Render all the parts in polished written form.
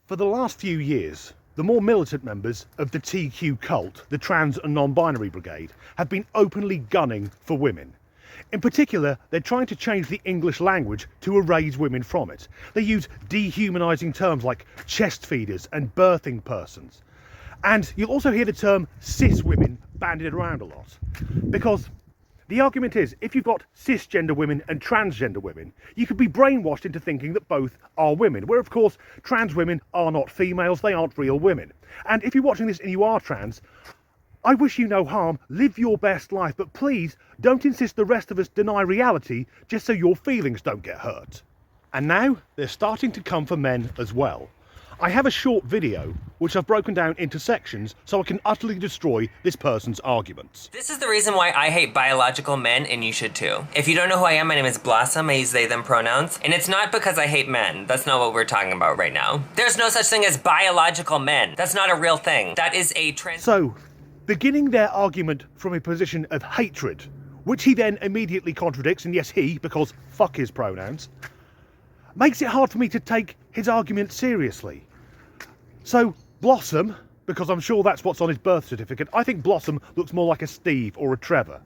For the last few years, the more militant members of the TQ cult, the Trans and Non-Binary Brigade, have been openly gunning for women. In particular, they're trying to change the English language to erase women from it. They use dehumanising terms like chest feeders and birthing persons. And you'll also hear the term cis women bandied around a lot. Because the argument is, if you've got cisgender women and transgender women, you could be brainwashed into thinking that both are women, where of course trans women are not females, they aren't real women. And if you're watching this and you are trans, I wish you no harm, live your best life, but please don't insist the rest of us deny reality just so your feelings don't get hurt. And now they're starting to come for men as well. I have a short video which I've broken down into sections so I can utterly destroy this person's arguments. This is the reason why I hate biological men, and you should too. If you don't know who I am, my name is Blossom. I use they, them pronouns. And it's not because I hate men. That's not what we're talking about right now. There's no such thing as biological men. That's not a real thing. That is a So, beginning their argument from a position of hatred, which he then immediately contradicts, and yes, he, because fuck his pronouns, makes it hard for me to take his argument seriously. So, Blossom, because I'm sure that's what's on his birth certificate, I think Blossom looks more like a Steve or a Trevor.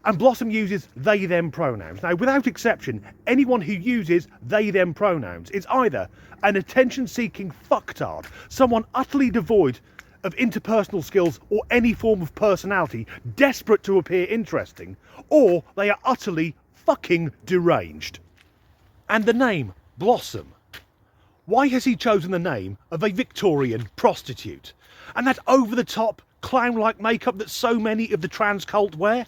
And Blossom uses they, them pronouns. Now, without exception, anyone who uses they, them pronouns is either an attention-seeking fucktard, someone utterly devoid of interpersonal skills or any form of personality, desperate to appear interesting, or they are utterly fucking deranged. And the name, Blossom. Why has he chosen the name of a Victorian prostitute? And that over-the-top, clown-like makeup that so many of the trans cult wear?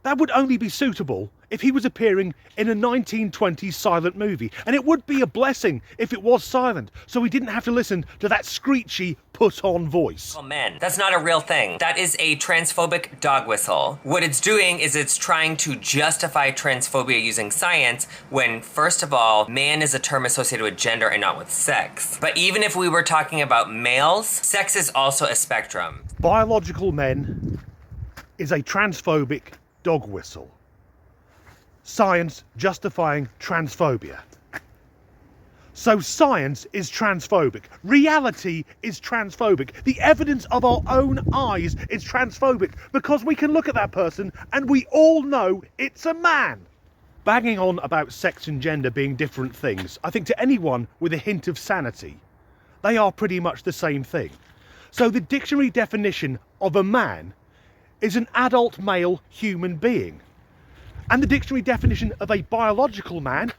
That would only be suitable if he was appearing in a 1920s silent movie. And it would be a blessing if it was silent, so we didn't have to listen to that screechy, put-on voice. Oh man, that's not a real thing. That is a transphobic dog whistle. What it's doing is it's trying to justify transphobia using science when, first of all, man is a term associated with gender and not with sex. But even if we were talking about males, sex is also a spectrum. Biological men is a transphobic dog whistle. Science justifying transphobia. So science is transphobic. Reality is transphobic. The evidence of our own eyes is transphobic because we can look at that person and we all know it's a man. Banging on about sex and gender being different things, I think to anyone with a hint of sanity, they are pretty much the same thing. So the dictionary definition of a man is an adult male human being. And the dictionary definition of a biological man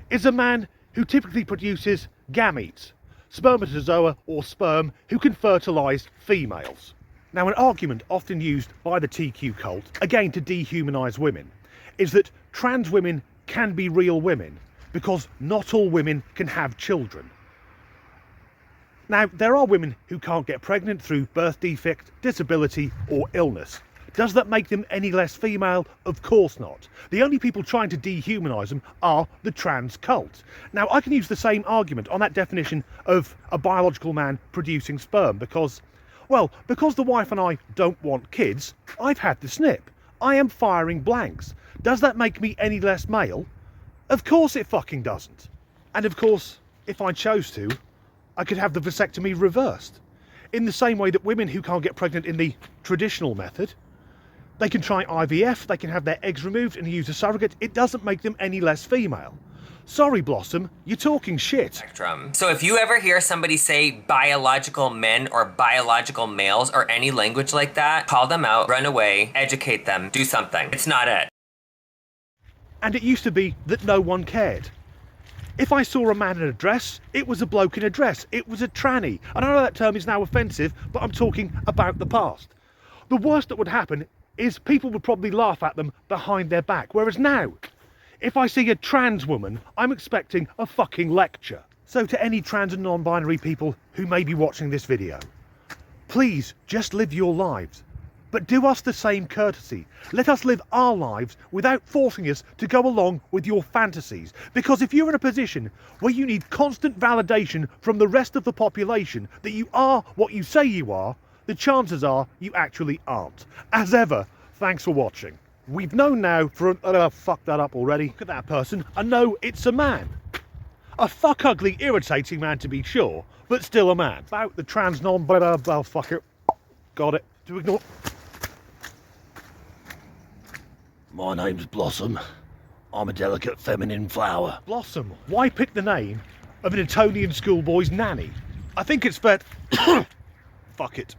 is a man who typically produces gametes, spermatozoa or sperm, who can fertilise females. Now, an argument often used by the TQ cult, again to dehumanise women, is that trans women can be real women because not all women can have children. Now, there are women who can't get pregnant through birth defect, disability or illness. Does that make them any less female? Of course not. The only people trying to dehumanise them are the trans cult. Now, I can use the same argument on that definition of a biological man producing sperm because, well, because the wife and I don't want kids, I've had the snip. I am firing blanks. Does that make me any less male? Of course it fucking doesn't. And of course, if I chose to, I could have the vasectomy reversed. In the same way that women who can't get pregnant in the traditional method, they can try IVF, they can have their eggs removed and use a surrogate. It doesn't make them any less female. Sorry, Blossom, you're talking shit. Spectrum. So if you ever hear somebody say biological men or biological males or any language like that, call them out, run away, educate them, do something. It's not it. And it used to be that no one cared. If I saw a man in a dress, it was a bloke in a dress. It was a tranny. And I know that term is now offensive, but I'm talking about the past. The worst that would happen is people would probably laugh at them behind their back. Whereas now, if I see a trans woman, I'm expecting a fucking lecture. So to any trans and non-binary people who may be watching this video, please just live your lives. But do us the same courtesy. Let us live our lives without forcing us to go along with your fantasies. Because if you're in a position where you need constant validation from the rest of the population that you are what you say you are, the chances are you actually aren't. As ever, thanks for watching. We've known now for fuck that up already. Look at that person and know it's a man. A fuck ugly, irritating man to be sure, but still a man. About the trans non blah blah fuck it. Got it. To ignore. My name's Blossom. I'm a delicate feminine flower. Blossom. Why pick the name of an Etonian schoolboy's nanny? I think it's fair. Fuck it.